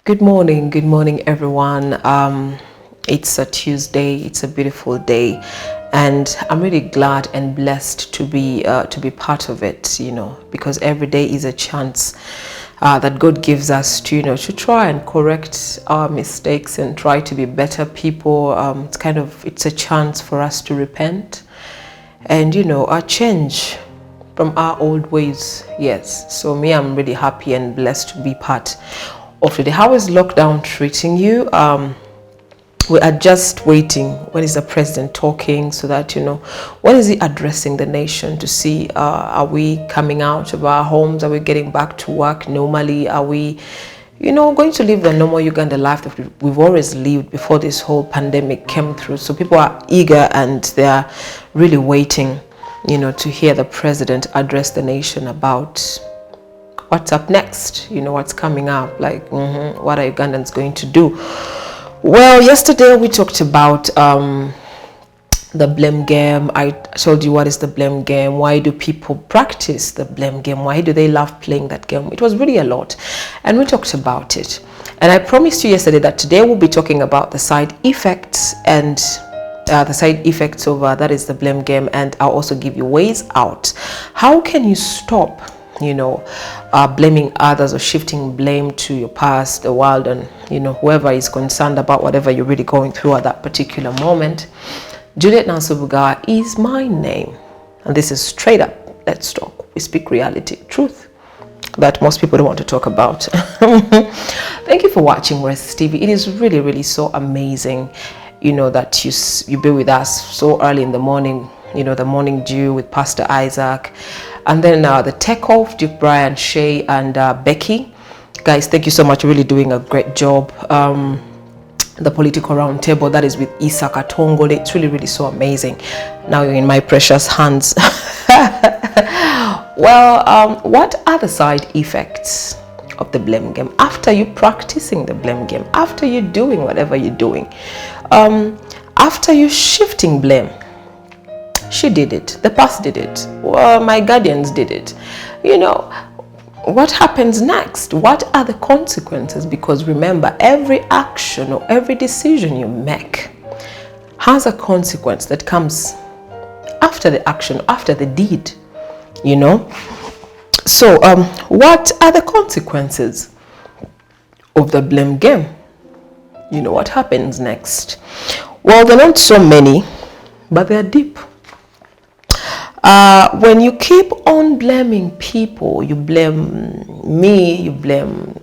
Good morning, everyone. It's a Tuesday. It's a beautiful day, and I'm really glad and blessed to be part of it. Because every day is a chance that God gives us to try and correct our mistakes and try to be better people. It's a chance for us to repent and a change from our old ways. Yes. So me, I'm really happy and blessed to be part of today. How is lockdown treating you? We are just waiting. When is the president talking, so that when is he addressing the nation to see are we coming out of our homes? Are we getting back to work normally? Are we going to live the normal Uganda life that we've always lived before this whole pandemic came through? So people are eager and they are really waiting to hear the president address the nation about what's up next, what's coming up, like what are Ugandans going to do? Well, yesterday we talked about the blame game. I told you what is the blame game, why do people practice the blame game, why do they love playing that game. It was really a lot, and we talked about it. And I promised you yesterday that today we'll be talking about the side effects and the side effects of that is the blame game, and I'll also give you ways out. How can you stop blaming others or shifting blame to your past, the world, and whoever is concerned about whatever you're really going through at that particular moment? Juliet Nansubuga is my name, and this is Straight Up Let's Talk. We speak reality, truth that most people don't want to talk about. Thank you for watching Rest TV. It is really, really so amazing that you be with us so early in the morning, the morning dew with Pastor Isaac, and then the takeoff, Duke Brian, Shay, and Becky. Guys, thank you so much. You're really doing a great job. The political roundtable, that is with Isa Katongole. It's really, really so amazing. Now you're in my precious hands. Well, what are the side effects of the blame game? After you practicing the blame game, after you doing whatever you're doing, after you shifting blame, she did it, the past did it, well, my guardians did it, what happens next? What are the consequences? Because remember, every action or every decision you make has a consequence that comes after the action, after the deed, So what are the consequences of the blame game? What happens next? Well, they're not so many, but they're deep. When you keep on blaming people, you blame me, you blame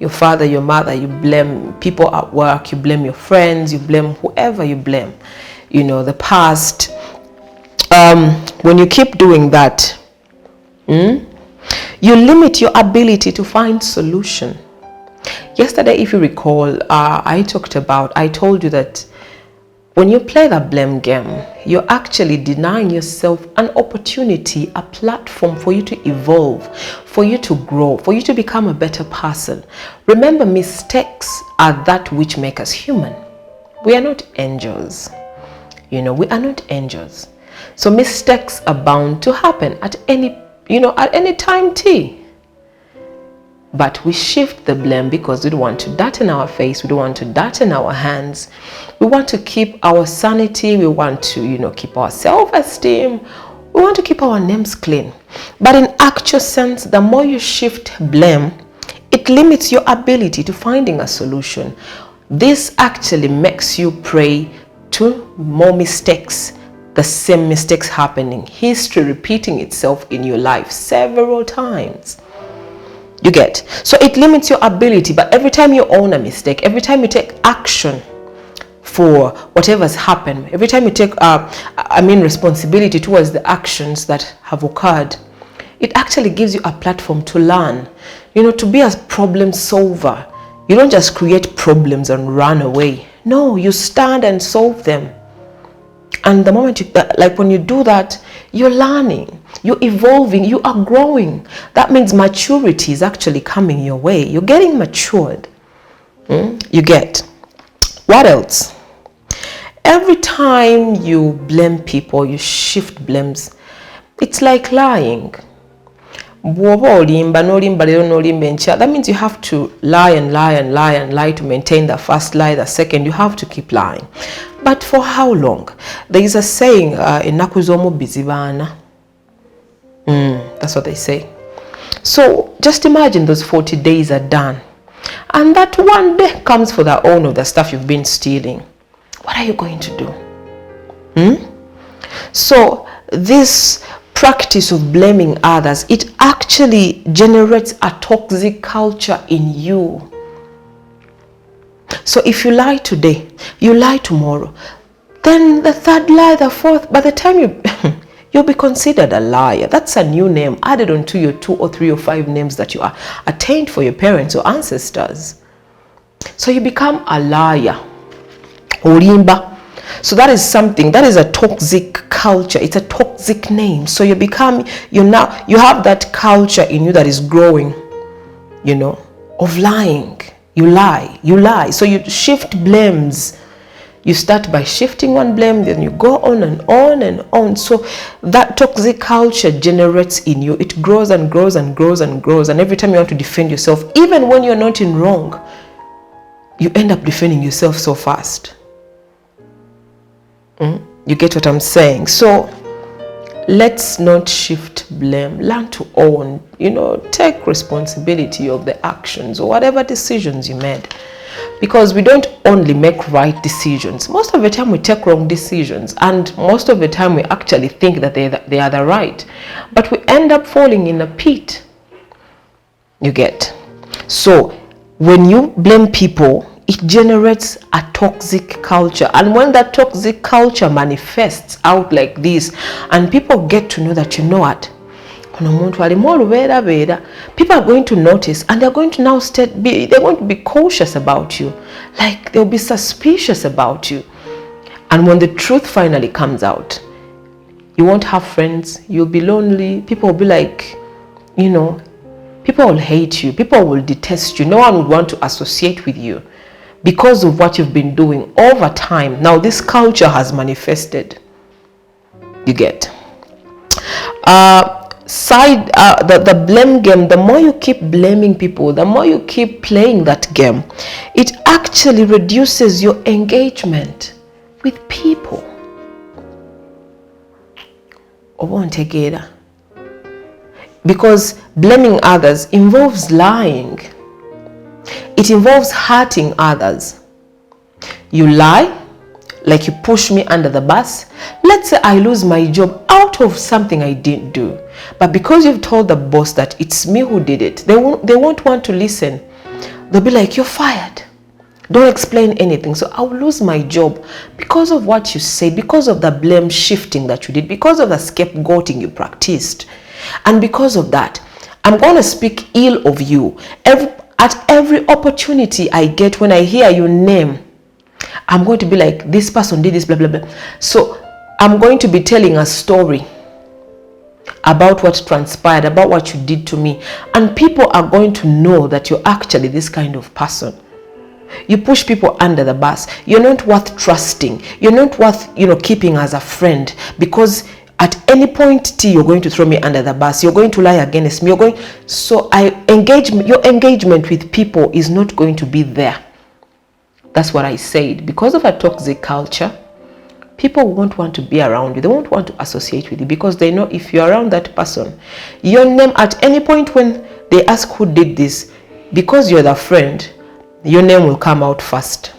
your father, your mother, you blame people at work, you blame your friends, you blame whoever you blame, the past. When you keep doing that, you limit your ability to find solution. Yesterday, if you recall, I told you that when you play the blame game, you're actually denying yourself an opportunity, a platform for you to evolve, for you to grow, for you to become a better person. Remember, mistakes are that which make us human. We are not angels. We are not angels. So mistakes are bound to happen at any time T. But we shift the blame because we don't want to dirt in our face. We don't want to dirt in our hands. We want to keep our sanity. We want to, keep our self-esteem. We want to keep our names clean. But in actual sense, the more you shift blame, it limits your ability to finding a solution. This actually makes you prey to more mistakes, the same mistakes happening, history repeating itself in your life several times. You get? So it limits your ability, but every time you own a mistake, every time you take action for whatever's happened, every time you take responsibility towards the actions that have occurred, it actually gives you a platform to learn, to be a problem solver. You don't just create problems and run away. No, you stand and solve them. And the moment when you do that, you're learning, you're evolving, you are growing. That means maturity is actually coming your way. You're getting matured. You get. What else? Every time you blame people, you shift blames. It's like lying. bw'oba olimba n'olimba leero n'olimba enkya, that means you have to lie and lie and lie and lie to maintain the first lie, the second, you have to keep lying. But for how long? There is a saying, ennaku z'omubbi zibaana. That's what they say. So just imagine those 40 days are done. And that one day comes for the own of the stuff you've been stealing. What are you going to do? So this practice of blaming others, it actually generates a toxic culture in you. So if you lie today, you lie tomorrow, then the third lie, the fourth, by the time you'll be considered a liar. That's a new name added onto your 2 or 3 or 5 names that you are attained for your parents or ancestors. So you become a liar. Olimba. So that is something, that is a toxic culture. It's a toxic name. So you have that culture in you that is growing, of lying. You lie. So you shift blames. You start by shifting one blame, then you go on and on and on. So that toxic culture generates in you. It grows and grows and grows and grows. And every time you want to defend yourself, even when you're not in wrong, you end up defending yourself so fast. You get what I'm saying? So let's not shift blame. Learn to own, take responsibility of the actions or whatever decisions you made. Because we don't only make right decisions. Most of the time we take wrong decisions, and most of the time we actually think that they are the right. But we end up falling in a pit. You get? So when you blame people, it generates a toxic culture. And when that toxic culture manifests out like this, and people get to know that, what? People are going to notice, and they're going to now they're going to be cautious about you. Like, they'll be suspicious about you. And when the truth finally comes out, you won't have friends, you'll be lonely, people will be like, people will hate you, people will detest you, no one would want to associate with you because of what you've been doing over time. Now this culture has manifested. You get? The blame game, the more you keep blaming people, the more you keep playing that game, it actually reduces your engagement with people. Because blaming others involves lying. It involves hurting others. You lie, like you push me under the bus. Let's say I lose my job out of something I didn't do. But because you've told the boss that it's me who did it, they won't want to listen. They'll be like, you're fired. Don't explain anything. So I'll lose my job because of what you say, because of the blame shifting that you did, because of the scapegoating you practiced. And because of that, I'm going to speak ill of you. At every opportunity I get, when I hear your name, I'm going to be like, this person did this, blah, blah, blah. So I'm going to be telling a story about what transpired, about what you did to me. And people are going to know that you're actually this kind of person. You push people under the bus. You're not worth trusting. You're not worth, keeping as a friend, because at any point you're going to throw me under the bus. You're going to lie against me. So your engagement with people is not going to be there. That's what I said. Because of a toxic culture, people won't want to be around you. They won't want to associate with you, because they know if you're around that person, your name, at any point when they ask who did this, because you're the friend, your name will come out first.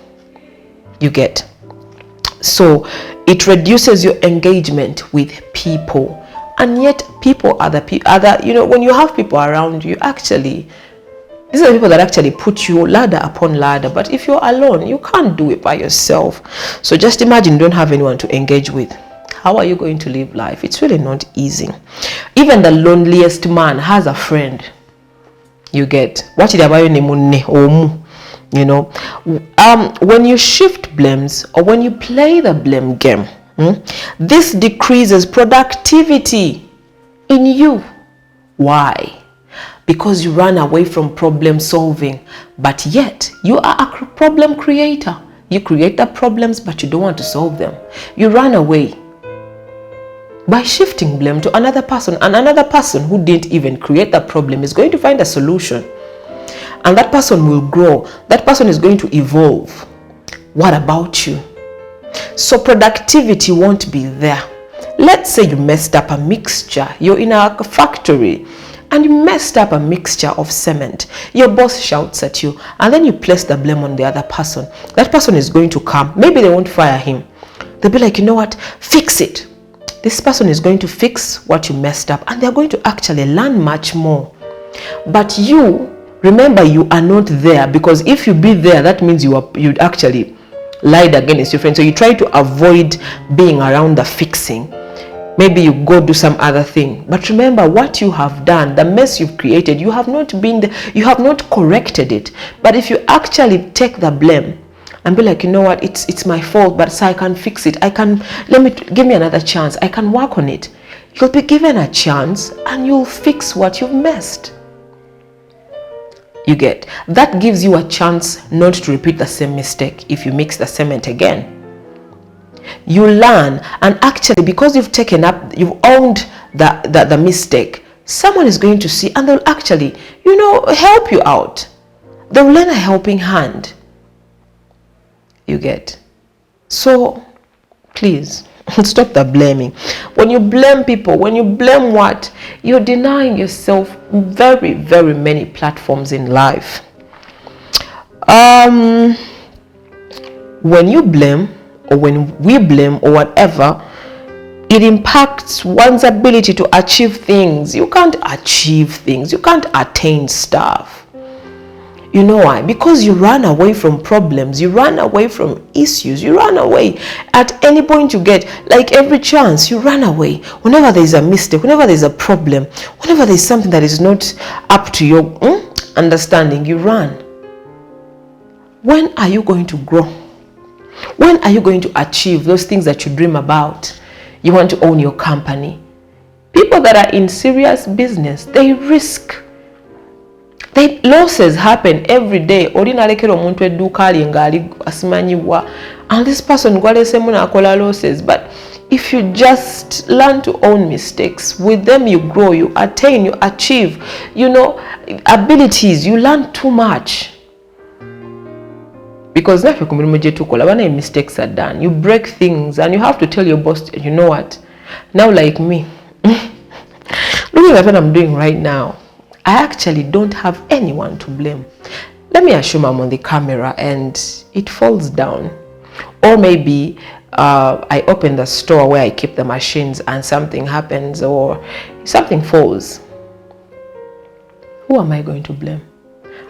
You get? So it reduces your engagement with people. And yet people are when you have people around you, actually, these are the people that actually put you ladder upon ladder. But if you're alone, you can't do it by yourself. So just imagine you don't have anyone to engage with. How are you going to live life? It's really not easy. Even the loneliest man has a friend. You get? When you shift blames, or when you play the blame game, this decreases productivity in you. Why? Because you run away from problem solving, but yet you are a problem creator. You create the problems, but you don't want to solve them. You run away by shifting blame to another person, and another person who didn't even create the problem is going to find a solution, and that person will grow. That person is going to evolve. What about you? So productivity won't be there. Let's say you messed up a mixture. You're in a factory and you messed up a mixture of cement. Your boss shouts at you, and then you place the blame on the other person. That person is going to come. Maybe they won't fire him. They'll be like, you know what? Fix it. This person is going to fix what you messed up, and they're going to actually learn much more. But you, remember, you are not there, because if you be there, that means you'd actually lied against your friend. So you try to avoid being around the fixing. Maybe you go do some other thing. But remember, what you have done, the mess you've created, you have not corrected it. But if you actually take the blame and be like, you know what, it's my fault, but so I can fix it. Give me another chance. I can work on it. You'll be given a chance and you'll fix what you've messed. You get? That gives you a chance not to repeat the same mistake if you mix the cement again. You learn, and actually, because you've owned the mistake, someone is going to see, and they'll actually, help you out. They'll lend a helping hand. You get? So, please, stop the blaming. When you blame people, when you blame what? You're denying yourself very, very many platforms in life. When you blame, or when we blame, or whatever, it impacts one's ability to achieve things. You can't achieve things. You can't attain stuff. You know why? Because you run away from problems. You run away from issues. You run away at any point you get. Like every chance, you run away. Whenever there's a mistake, whenever there's a problem, whenever there's something that is not up to your understanding, you run. When are you going to grow? When are you going to achieve those things that you dream about? You want to own your company. People that are in serious business, they risk. Losses happen every day. And this person losses. But if you just learn to own mistakes, with them you grow, you attain, you achieve, abilities, you learn too much. Because when mistakes are done, you break things, and you have to tell your boss, you know what, now like me, looking at what I'm doing right now, I actually don't have anyone to blame. Let me assume I'm on the camera and it falls down. Or maybe I open the store where I keep the machines and something happens, or something falls. Who am I going to blame?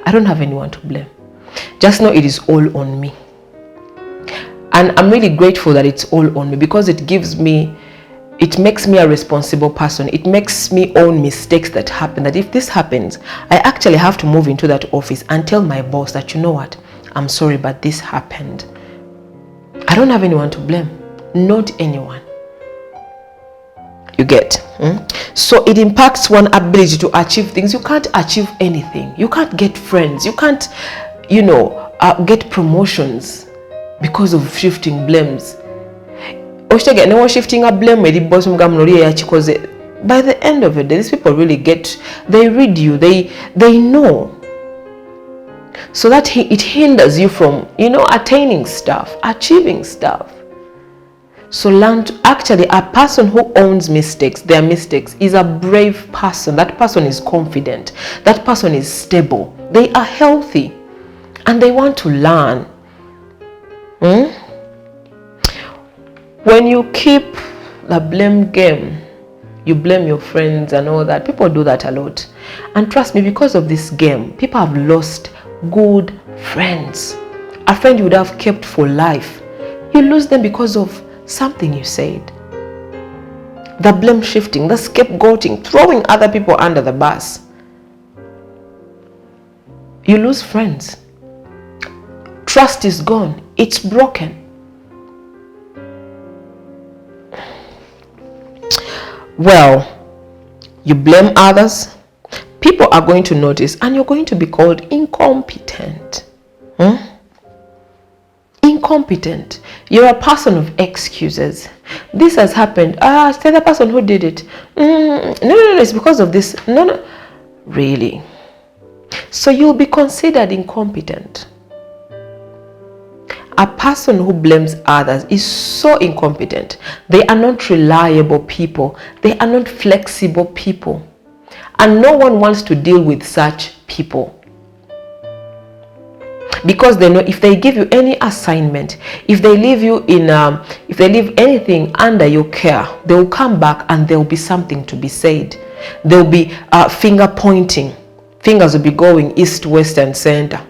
I don't have anyone to blame. Just know it is all on me. And I'm really grateful that it's all on me, because it makes me a responsible person. It makes me own mistakes that happen. That if this happens, I actually have to move into that office and tell my boss that, you know what, I'm sorry, but this happened. I don't have anyone to blame. Not anyone. You get? So it impacts one's ability to achieve things. You can't achieve anything. You can't get friends. You can't get promotions because of shifting blames. Shifting a blame by the end of it, these people really they read you, they know. So that it hinders you from, attaining stuff, achieving stuff. So learn to, actually, a person who owns their mistakes, is a brave person. That person is confident. That person is stable. They are healthy. And they want to learn. When you keep the blame game, you blame your friends and all that. People do that a lot. And trust me, because of this game, people have lost good friends. A friend you would have kept for life, you lose them because of something you said. The blame shifting, the scapegoating, throwing other people under the bus. You lose friends. Trust is gone. It's broken. Well, you blame others, people are going to notice, and you're going to be called incompetent. Incompetent. You're a person of excuses. This has happened. It's the other person who did it. No, it's because of this. No. Really? So you'll be considered incompetent. A person who blames others is so incompetent. They are not reliable people. They are not flexible people. And no one wants to deal with such people. Because they know if they give you any assignment, if they leave you if they leave anything under your care, they will come back and there will be something to be said. There will be finger pointing. Fingers will be going east, west, and center.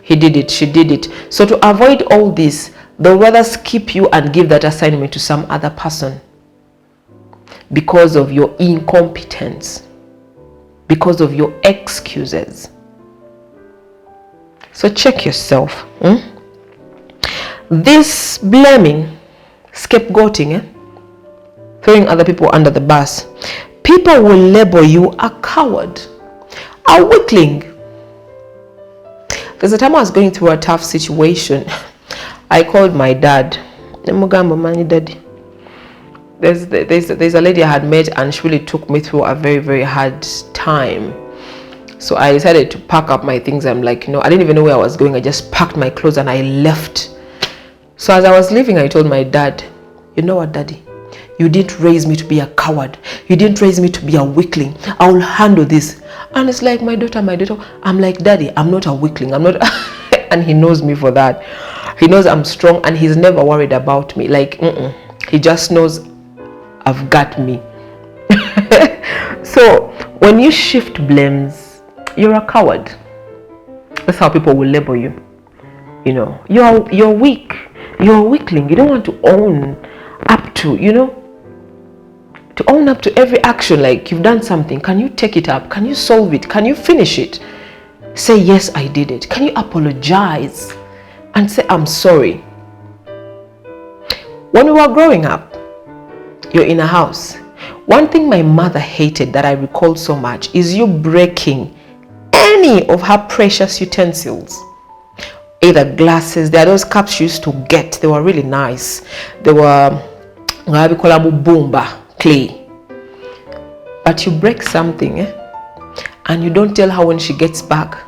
He did it, she did it. So to avoid all this, they'll rather skip you and give that assignment to some other person because of your incompetence, because of your excuses. So check yourself. This blaming, scapegoating, throwing other people under the bus, people will label you a coward, a weakling. There's a time I was going through a tough situation. I called my dad. There's a lady I had met and she really took me through a very, very hard time. So I decided to pack up my things. I'm like, I didn't even know where I was going. I just packed my clothes and I left. So as I was leaving, I told my dad, you know what, Daddy? You didn't raise me to be a coward. You didn't raise me to be a weakling. I will handle this. And it's like, my daughter. I'm like, Daddy, I'm not a weakling. I'm not. And he knows me for that. He knows I'm strong and he's never worried about me. Like, he just knows I've got me. So when you shift blames, you're a coward. That's how people will label you. You're weak. You're a weakling. You don't want to own up to, to own up to every action. Like you've done something. Can you take it up? Can you solve it? Can you finish it? Say, yes, I did it. Can you apologize and say, I'm sorry? When we were growing up, you're in a house. One thing my mother hated that I recall so much is you breaking any of her precious utensils. Either glasses, there are those cups she used to get. They were really nice. They were bumba clay. But you break something, and you don't tell her when she gets back.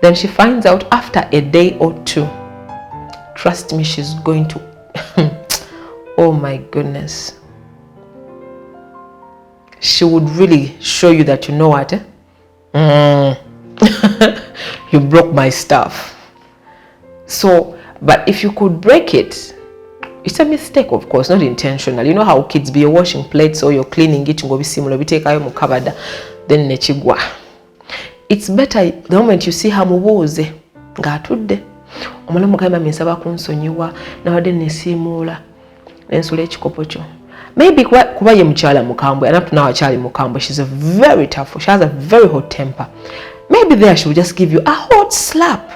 Then she finds out after a day or two. Trust me, she's going to oh my goodness. She would really show you that, you know what? You broke my stuff. So, but if you could break it, it's a mistake, of course, not intentional. You know how kids be washing plates or you're cleaning it, go be similar, we take mukabada, then nechigwa. It's better the moment you see her mubuze, gatudde. Omwana mukama mesaba kunsonyiwa, nawade nesimula, nensula ekikopo kyo. Maybe kuba ye mukyala mukambwe, and up to now akyali mukambwe, she's a very tough, she has a very hot temper. Maybe there she will just give you a hot slap.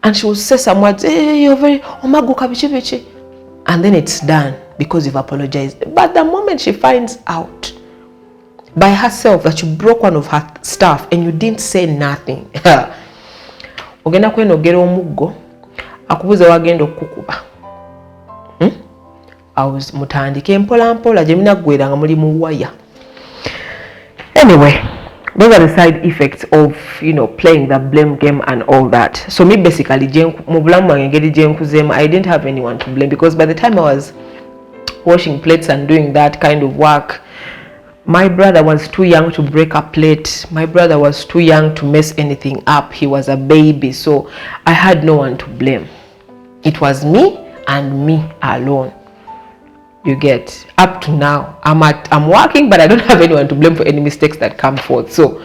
And she will say some words, hey, you're very, omaguka bichi bichi. And then it's done because you've apologized. But the moment she finds out by herself that you broke one of her stuff and you didn't say nothing, ogenda kwenogera omuggo, akubuza wagenda okukuba. Mutandike mpola mpola gye minaggwera nga muli mu waya. Anyway, those are the side effects of, playing the blame game and all that. So me basically, I didn't have anyone to blame because by the time I was washing plates and doing that kind of work, my brother was too young to break a plate. My brother was too young to mess anything up. He was a baby, so I had no one to blame. It was me and me alone. You get, up to now, I'm working, but I don't have anyone to blame for any mistakes that come forth. So,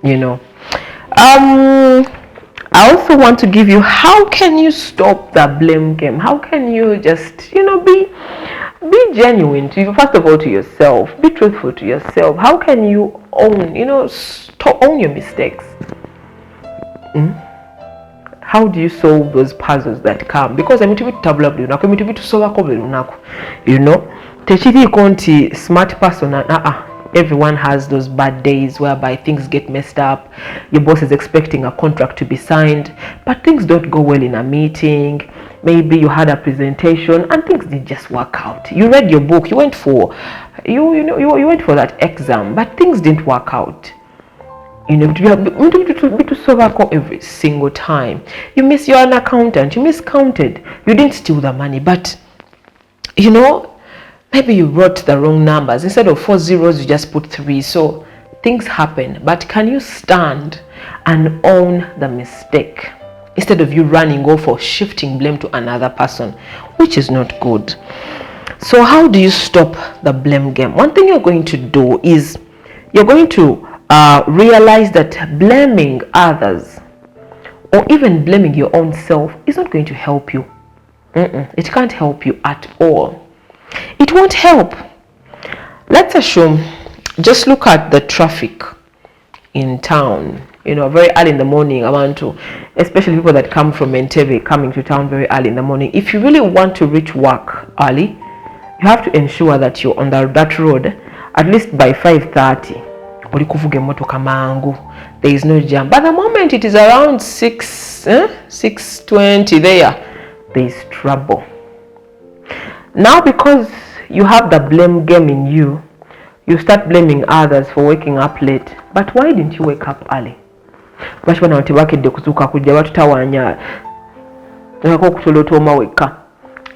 I also want to give you, how can you stop the blame game? How can you just, be genuine to, first of all, to yourself, be truthful to yourself. How can you own, own your mistakes? How do you solve those puzzles that come? Because I'm to be tabula buli lunaku, I'm to be to solve a buli lunaku. Techiri konti smart person everyone has those bad days whereby things get messed up. Your boss is expecting a contract to be signed, but things don't go well in a meeting. Maybe you had a presentation and things didn't just work out. You read your book, you went for you went for that exam, but things didn't work out. You know, to solve every single time. You miss, you're an accountant, you miscounted. You didn't steal the money, but you know, maybe you wrote the wrong numbers. Instead of 4 zeros, you just put 3. So things happen, but can you stand and own the mistake instead of you running off or shifting blame to another person, which is not good. So how do you stop the blame game? One thing you're going to do is you're going to realize that blaming others or even blaming your own self is not going to help you. It can't help you at all. It won't help. Let's assume, just look at the traffic in town. You know, very early in the morning, I want to, especially people that come from Entebbe coming to town very early in the morning. If you really want to reach work early, you have to ensure that you're on that road at least by 5:30. There is no jam. But the moment it is around 6:20 there is trouble. Now, because you have the blame game in you, you start blaming others for waking up late. But why didn't you wake up early?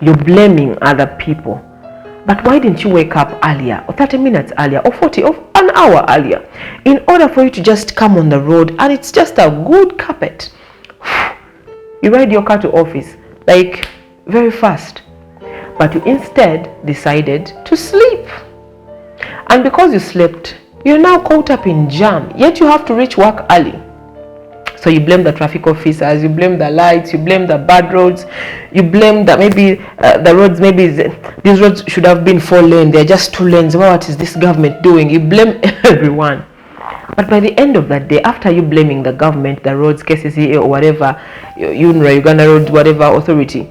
You're blaming other people. But why didn't you wake up earlier, or 30 minutes earlier, or 40, or an hour earlier, in order for you to just come on the road and it's just a good carpet? You ride your car to office like very fast, but you instead decided to sleep. And because you slept, you're now caught up in jam, yet you have to reach work early. So you blame the traffic officers, you blame the lights, you blame the bad roads, you blame that maybe the roads, these roads should have been 4 lanes, they're just 2 lanes. What is this government doing? You blame everyone. But by the end of that day, after you blaming the government, the roads, KCCA or whatever, Uganda Roads, whatever authority,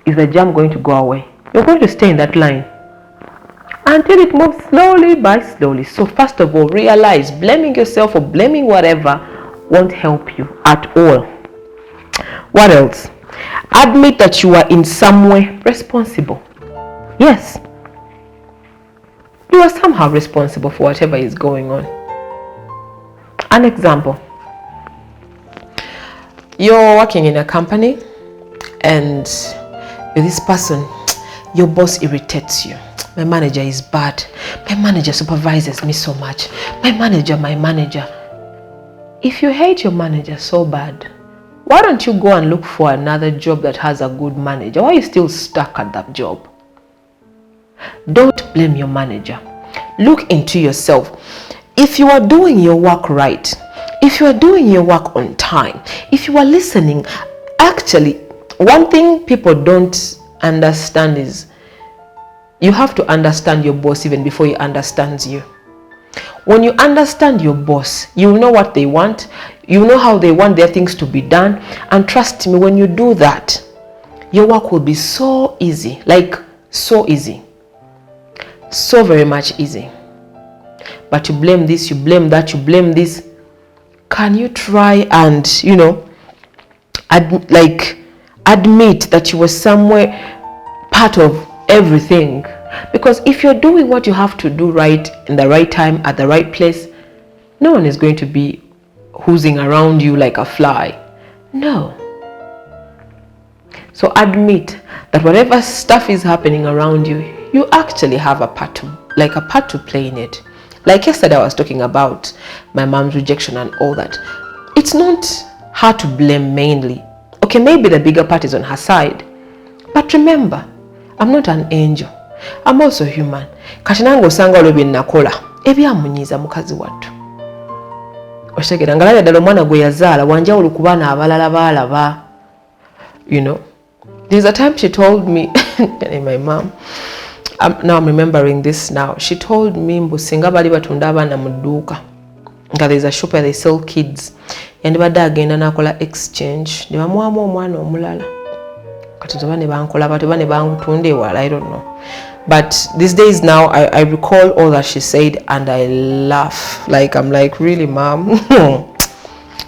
is the jam going to go away? You're going to stay in that line until it moves slowly by slowly. So first of all, realize blaming yourself or blaming whatever won't help you at all. What else? Admit that you are in some way responsible. Yes, you are somehow responsible for whatever is going on. An example: you're working in a company and this person, your boss irritates you. My manager is bad. My manager supervises me so much. My manager. If you hate your manager so bad, why don't you go and look for another job that has a good manager? Why are you still stuck at that job? Don't blame your manager. Look into yourself. If you are doing your work right, if you are doing your work on time, if you are listening, actually, one thing people don't understand is you have to understand your boss even before he understands you. When you understand your boss, you know what they want, you know how they want their things to be done, and trust me, when you do that, your work will be so easy, like so easy, so very much easy. But you blame this, you blame that, you blame this. Can you try and, admit that you were somewhere part of everything? Because if you're doing what you have to do right in the right time at the right place, no one is going to be whoozing around you like a fly. No. So admit that whatever stuff is happening around you, you actually have a part to play in it. Like yesterday I was talking about my mom's rejection and all that. It's not her to blame mainly. Okay, maybe the bigger part is on her side. But remember, I'm not an angel. I'm also human. Kati nange osanga olwo bye nakola ebyamunyiiza mukazi wattu. Oshegera ngalabya ddala omwana gwe yazaala wanjawulo ku baana abalala baalaba. There's a time she told me, my mom, now I'm remembering this now. She told me mbu singa bali batunda abaana mu dduuka nga there's a shop where they sell kids, yandibadde agenda n'akola exchange ne bamuwamu omwana omulala. I don't know. But these days now, I recall all that she said and I laugh. Like, I'm like, really, mom?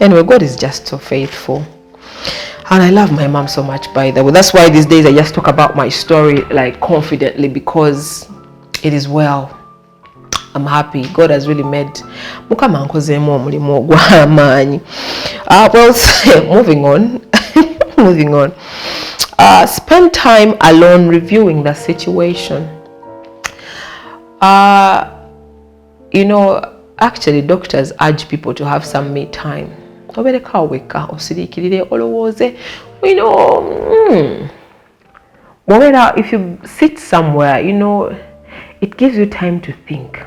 Anyway, God is just so faithful. And I love my mom so much, by the way. That's why these days I just talk about my story like confidently, because it is well. I'm happy. God has really made well, moving on. Moving on. Spend time alone reviewing the situation. You know, actually doctors urge people to have some me time. You know, if you sit somewhere, you know, it gives you time to think.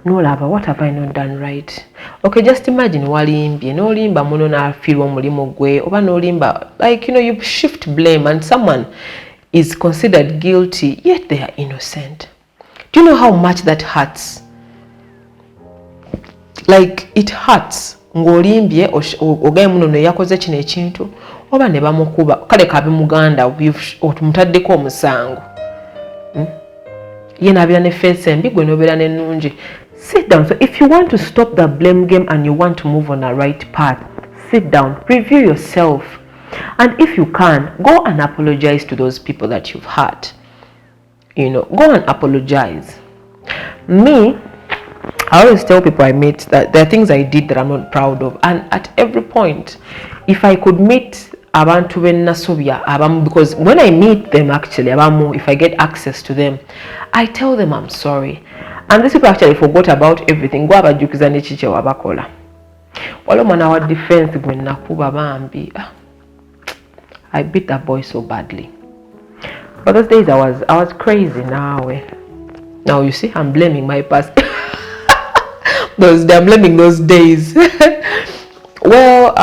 No lava, what have I not done right? Okay, just imagine walimbi, no limba muno na filwa mulimo gwe, oba no limba, like, you know, you shift blame and someone is considered guilty, yet they are innocent. Do you know how much that hurts? Like, it hurts. Ngolimbye ogaye muno ne yakoze kino ekintu oba ne bamukuba kale kabe muganda mutaddeko omusango. Ye nabira ne face embi gwe nobera n'ennungi. Sit down. So if you want to stop the blame game and you want to move on a right path, sit down, review yourself, and if you can, go and apologize to those people that you've hurt. You know, go and apologize. Me, I always tell people I meet that there are things I did that I'm not proud of, and at every point, if I could meet abantu benasobya abamu, because when I meet them, actually abamu, if I get access to them, I tell them I'm sorry. And these people actually forgot about everything. Go abajukiza nechiche wabakola. Walo mwana wa defense gwe nakuba bambi. I beat that boy so badly. But those days I was crazy now. Now you see, I'm blaming my past. I'm blaming those days. Well,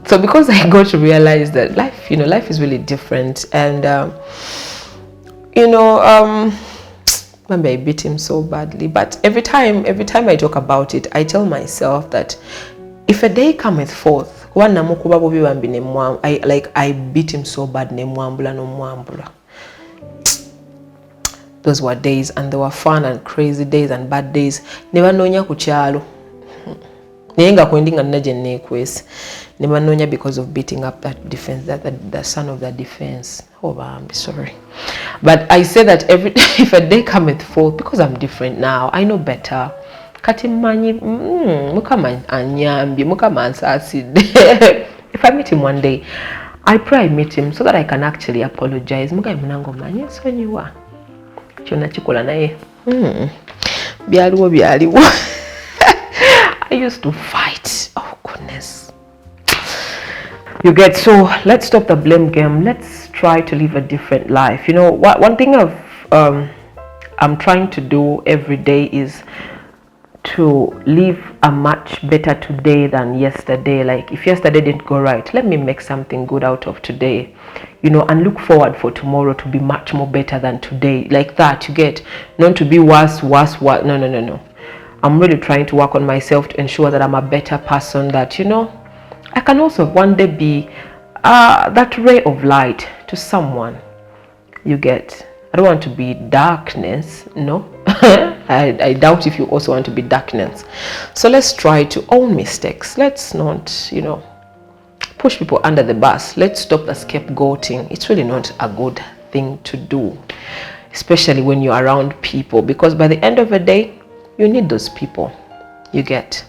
so because I got to realize that life, you know, life is really different, and you know, maybe I beat him so badly. But every time I talk about it, I tell myself that if a day cometh forth, I beat him so bad, those were days, and they were fun and crazy days and bad days. Never nonya kuchalo. Nenga kwendinga naje nekwesi. Never nonya because of beating up that defense, the son of that defense. Oh, I'm sorry. But I say that if a day cometh forth, because I'm different now, I know better. Katimanyi, mukama anyambi, mukama ansasi. If I meet him one day, I pray I meet him so that I can actually apologize. Muka munango manye so nyiwa. Chona chikola naye. Byaliwo. I used to fight. Oh goodness. You get, so let's stop the blame game. Let's try to live a different life. You know, one thing I'm trying to do every day is to live a much better today than yesterday. Like, if yesterday didn't go right, let me make something good out of today, you know, and look forward for tomorrow to be much more better than today. Like that, you get, not to be worse. No. I'm really trying to work on myself to ensure that I'm a better person, that, you know, I can also one day be that ray of light to someone. You get, I don't want to be darkness, no. I doubt if you also want to be darkness. So let's try to own mistakes. Let's not, you know, push people under the bus. Let's stop the scapegoating. It's really not a good thing to do, especially when you're around people, because by the end of the day, you need those people. You get.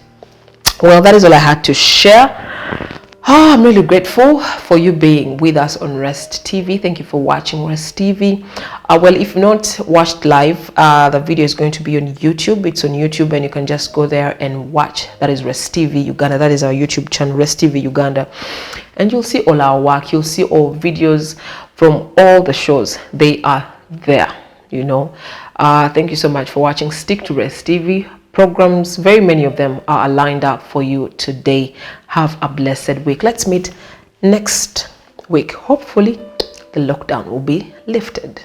Well, that is all I had to share. Oh, I'm really grateful for you being with us on Rest TV. Thank you for watching Rest TV. Well, if not watched live, the video is going to be on YouTube. It's on YouTube, and you can just go there and watch. That is Rest TV Uganda. That is our YouTube channel, Rest TV Uganda. And you'll see all our work. You'll see all videos from all the shows. They are there, you know. Thank you so much for watching. Stick to Rest TV. Programs, very many of them are lined up for you today. Have a blessed week. Let's meet next week. Hopefully the lockdown will be lifted.